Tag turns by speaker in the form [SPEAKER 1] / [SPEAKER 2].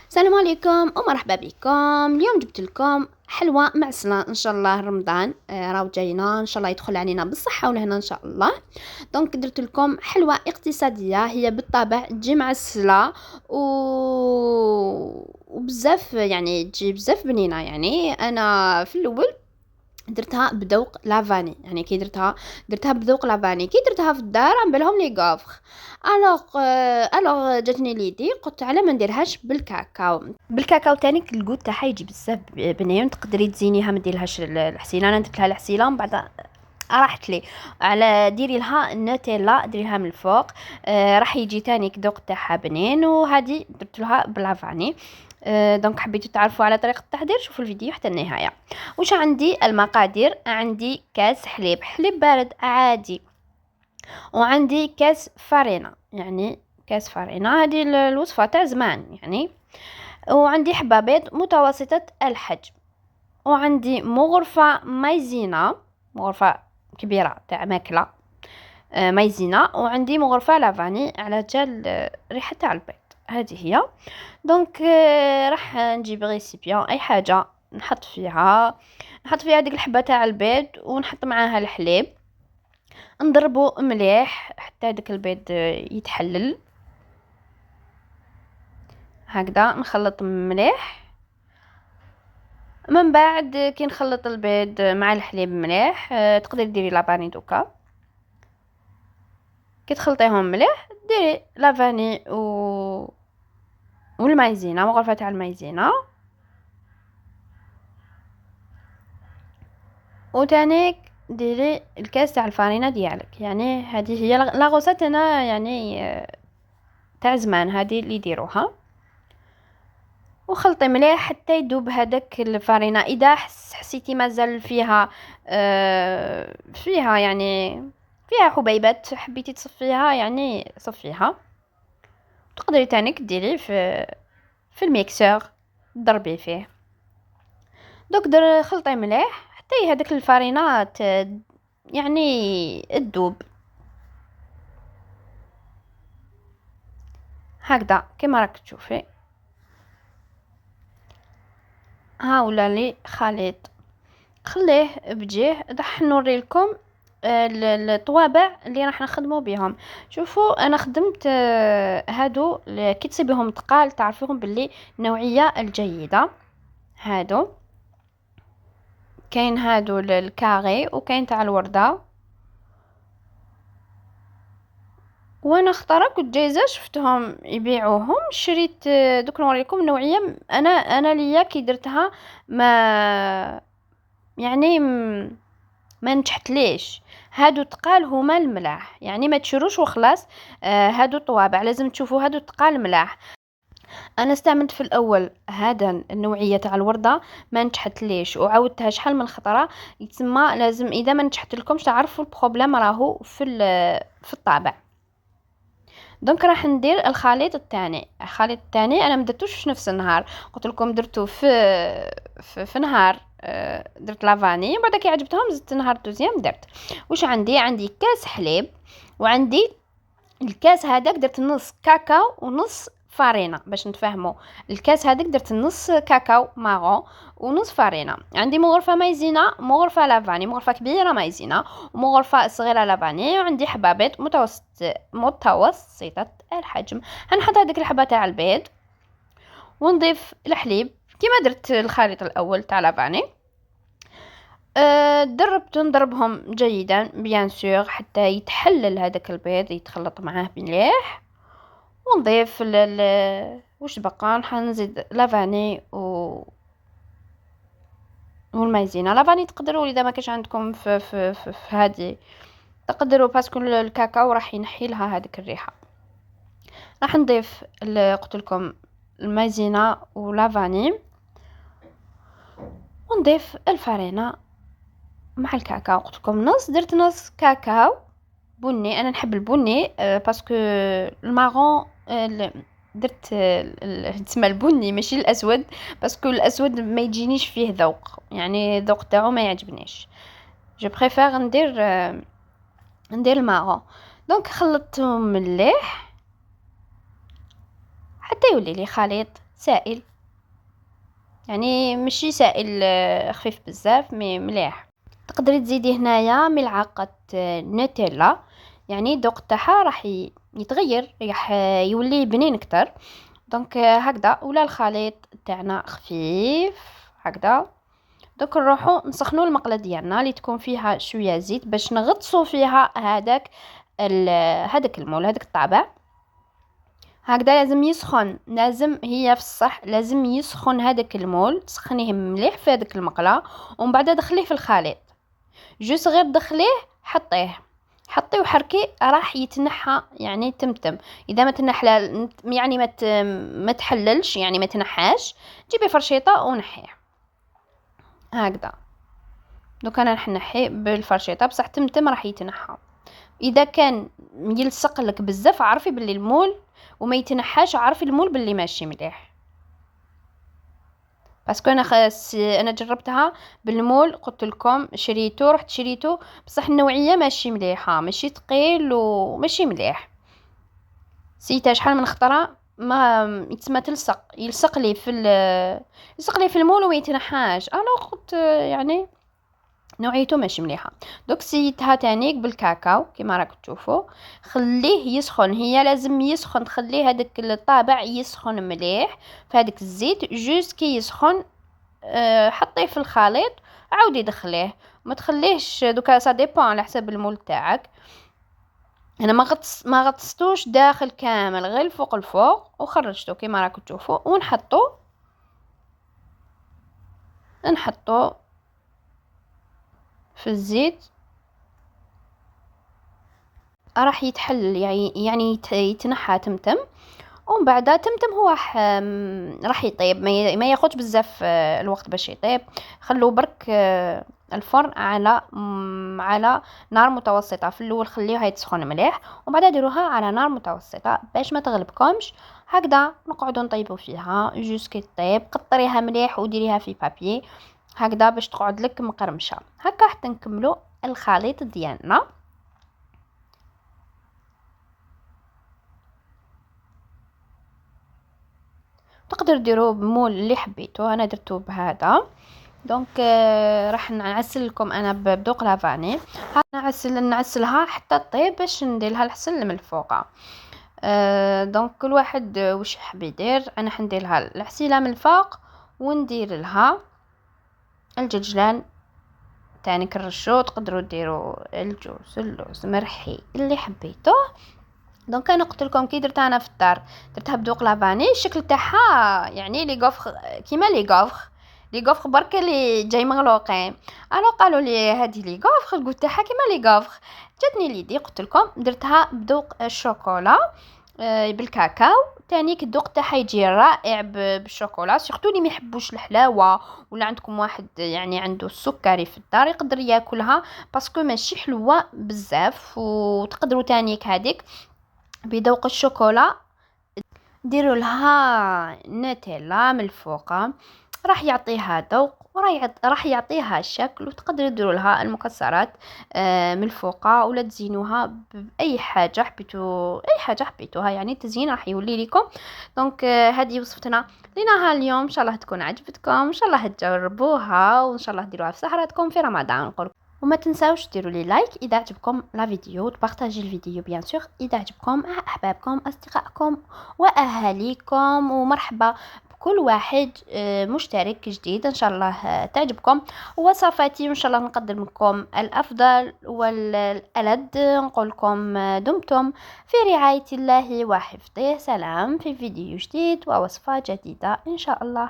[SPEAKER 1] السلام عليكم ومرحبا بكم. اليوم جبت لكم حلوى معسلة ان شاء الله. رمضان راهو جاينا ان شاء الله، يدخل علينا بالصحه والهنا ان شاء الله. دونك درت لكم حلوى اقتصاديه، هي بالطبع تجي معسله و... وبزاف، يعني تجي بزاف بنينه. يعني انا في الاول درتها بذوق لافاني، يعني كي درتها بذوق لافاني. كي درتها في الدار عم بالهم لي غافخ. الوغ جاتني ليدي، قلت على ما نديرهاش بالكاكاو تاني. الكوت تاعها يجي بزاف بنين، تقدري تزينيها، ما ديرلهاش الحسيله. انا درت لها الحسيله ومن بعد راحت لي على ديري لها النوتيلا، ديري لها من الفوق. راح يجي تاني ذوق تاعها بنين. وهذه درت لها بلافاني. دونك حبيتوا تعرفوا على طريقه التحضير، شوفوا الفيديو حتى النهايه. وش عندي المقادير؟ عندي كاس حليب بارد عادي، وعندي كاس فرينة، يعني كاس فرينة، هذه الوصفة تاع زمان يعني. وعندي حبة بيض متوسطة الحجم، وعندي مغرفة مايزينا، مغرفة كبيرة تاع ماكلة مايزينا، وعندي مغرفة لافاني على جال ريحة تاع البيض. هذه هي. دونك راح نجيب غيسيبيون، اي حاجة نحط فيها ديك الحبة تاع البيض، ونحط معاها الحليب، نضربو مليح حتى داك البيض يتحلل. هكذا نخلط مليح. من بعد كي نخلط البيض مع الحليب مليح، تقدري ديري لافاني دوكا. كي تخلطيهم مليح ديري لافاني والمايزينا، مغرفه تاع المايزينا. وتانيك ديري الكاس تاع الفارينه ديالك. يعني هذه هي لاغوسات انا يعني تاع زمان، هذه اللي يديروها. وخلطي مليح حتى يذوب هذاك الفارينه. اذا حسيتي مازال فيها يعني فيها حبيبات، حبيتي تصفيها يعني صفيها. تقدري تانيك ديري في الميكسور، ضربي فيه. دوك خلطي مليح حتى هذاك الفارينات يعني تذوب هكذا كما راك تشوفي. ها ولا لي خليط، خليه بجيه. راح نوري لكم الطوابع اللي راح نخدموا بهم. شوفوا انا خدمت هادو كي تصيبهم ثقال تعرفوهم باللي النوعيه الجيده. هادو كاين هادو الكاري، وكاين تاع الورده. وانا اختارك كنت جايزه، شفتهم يبيعوهم، شريت. دوك نوريكم النوعيه. انا ليا كي درتها ما يعني ما نجحت ليش. هادو تقال هما الملاح، يعني ما تشروش وخلاص. هادو طوابع لازم تشوفوا هادو تقال ملاح. انا استعملت في الاول هذا النوعيه تاع الورده، ما نجحت ليش، وعاودتها شحال من خطره. يتسمى لازم اذا ما نجحت لكمش تعرفوا البروبليم راهو في الطابع. دونك راح ندير الخليط الثاني. انا ما درتوش في نفس النهار، قلت لكم درتو في نهار. درت لافاني، بعد كي عجبتهم زدت نهار دوزيام درت. واش عندي كاس حليب، وعندي الكاس هذاك درت نص كاكاو ونص فارينة باش نتفاهموا. الكاس هذاك درت نص كاكاو مارون ونص فارينة. عندي مغرفة مايزينا، مغرفة لافاني، مغرفة كبيرة مايزينا ومغرفة صغيرة لافاني. وعندي حبة بيض متوسطة الحجم. هنحط هذيك الحبة تاع البيض ونضيف الحليب كما درت الخليط الاول تاع لافاني. نضربهم جيدا بيان سور حتى يتحلل هذاك البيض، يتخلط معاه مليح. ونضيف واش بقى، نزيد لافاني والمايزينا. لافاني تقدروا اذا ما كانش عندكم في هذه تقدروا، باسكو الكاكاو راح ينحي لها هذيك الريحه. راح نضيف قلت لكم المايزينا ولافاني، ونضيف الفارينه مع الكاكاو. قلت لكم درت نص كاكاو بني. انا نحب البني باسكو المارون درت تسمى البني ماشي الاسود، باسكو الاسود ما يجينيش فيه ذوق، يعني الذوق تاعو ما يعجبنيش. جو بريفير ندير المارون. دونك خلطتهم مليح حتى يولي لي خليط سائل، يعني ماشي سائل خفيف بزاف مي مليح. تقدري تزيدي هنايا ملعقه نوتيلا، يعني الذوق تاعها راح يتغير، راح يولي بنين اكتر. دونك هكذا ولا الخليط تاعنا خفيف هكذا. دوك نروحو نسخنو المقله ديالنا اللي تكون فيها شويه زيت باش نغطسو فيها هذاك المول، هذاك الطابع. هكذا لازم يسخن، لازم هي في الصح لازم يسخن هذاك المول، تسخنيه مليح في هذاك المقله ومن بعد دخليه في الخليط. جوس غير دخليه حطيه وحركي راح يتنحى، يعني تمتم. اذا ما تنحى يعني ما تحللش، يعني ما تنحاش، جيبي فرشيطه ونحيه هكذا. دوك انا راح نحيه بالفرشيطه بصح تمتم راح يتنحى. اذا كان يلصق لك بزاف عرفي باللي المول وما يتنحاش، عرفي المول باللي ماشي مليح. باسكو انا جربتها بالمول، قلت لكم رحت شريته بصح النوعيه ماشي مليحه، ماشي ثقيل وماشي مليح. سيتها شحال من خطره ما يتسمى يلصق لي في المول وما يتنحاش. انا قلت يعني نوعيته ماشي مليحه. دوك سيتها تانيك بالكاكاو كما راك تشوفوا، خليه يسخن، هي لازم يسخن، تخليه هذاك الطابع يسخن مليح في هذاك الزيت جوست كي يسخن. حطيه في الخليط، عاودي دخليه، ما تخليهش دوكا سا ديبون على حسب المول تاعك. انا ما غطستوش داخل كامل، غير الفوق وخرجته كما راكم تشوفوا. نحطو في الزيت، راح يتحل يعني يتنحى تمتم. ومن بعد تمتم هو راح يطيب، ما ياخذش بزاف الوقت باش يطيب. خلوه برك الفرن على نار متوسطه. في الاول خليوها يتسخن مليح ومن بعد ديروها على نار متوسطه باش ما تغلبكمش. هكذا نقعدوا نطيبوا فيها جوسكي طيب. قطريها مليح وديريها في بابي هكذا باش تقعد لك مقرمشه. هكا حتى نكملوا الخليط ديالنا. تقدر ديروه بمول اللي حبيتو، انا درتو بهذا. دونك راح نعسل لكم انا بذوق لافاني. نعسلها حتى طيب باش ندير لها الحسل من الفوق. دونك كل واحد واش يحب يدير. انا حندير لها العسيله من الفوق وندير لها الجلجلان تاني كرشو. تقدروا ديروا الجوز، اللوز، مرحي اللي حبيتوه. دونك انا قلت لكم كي درتها انا في الدار درتها بذوق لافاني. الشكل تاعها يعني لي غوفخ كيما لي غوفخ برك اللي جاي مغلوقين. انا قالوا لي هذه لي غوفخ، قلت تاعها كيما لي غوفخ. جاتني ليدي قلت لكم درتها بذوق الشوكولا بالكاكاو. تانيك الذوق تاعها يجي رائع بالشوكولا. سورتو اللي ما يحبوش الحلاوه ولا عندكم واحد يعني عنده السكري في الدار يقدر ياكلها باسكو ماشي حلوه بزاف. وتقدروا تانيك هذيك بذوق الشوكولا ديروا لها نوتيلا من الفوق، راح يعطيها ذوق راح يعطيها شكل. وتقدروا ديروا لها المكسرات من الفوق ولا تزينوها باي حاجه حبيتوها يعني التزيين راح يولي لكم. دونك هذه وصفتنا لنهار اليوم، ان شاء الله تكون عجبتكم، ان شاء الله تجربوها وان شاء الله ديروها في سهراتكم في رمضان. وما تنساوش ديروا لي لايك اذا عجبكم لا فيديو، وتبارطاجي الفيديو بيان سور اذا عجبكم مع احبابكم اصدقائكم واهاليكم. ومرحبا بكل واحد مشترك جديد، ان شاء الله تعجبكم وصفاتي، وان شاء الله نقدم لكم الافضل والالذ. نقول لكم دمتم في رعاية الله وحفظه. سلام في فيديو جديد ووصفة جديدة ان شاء الله.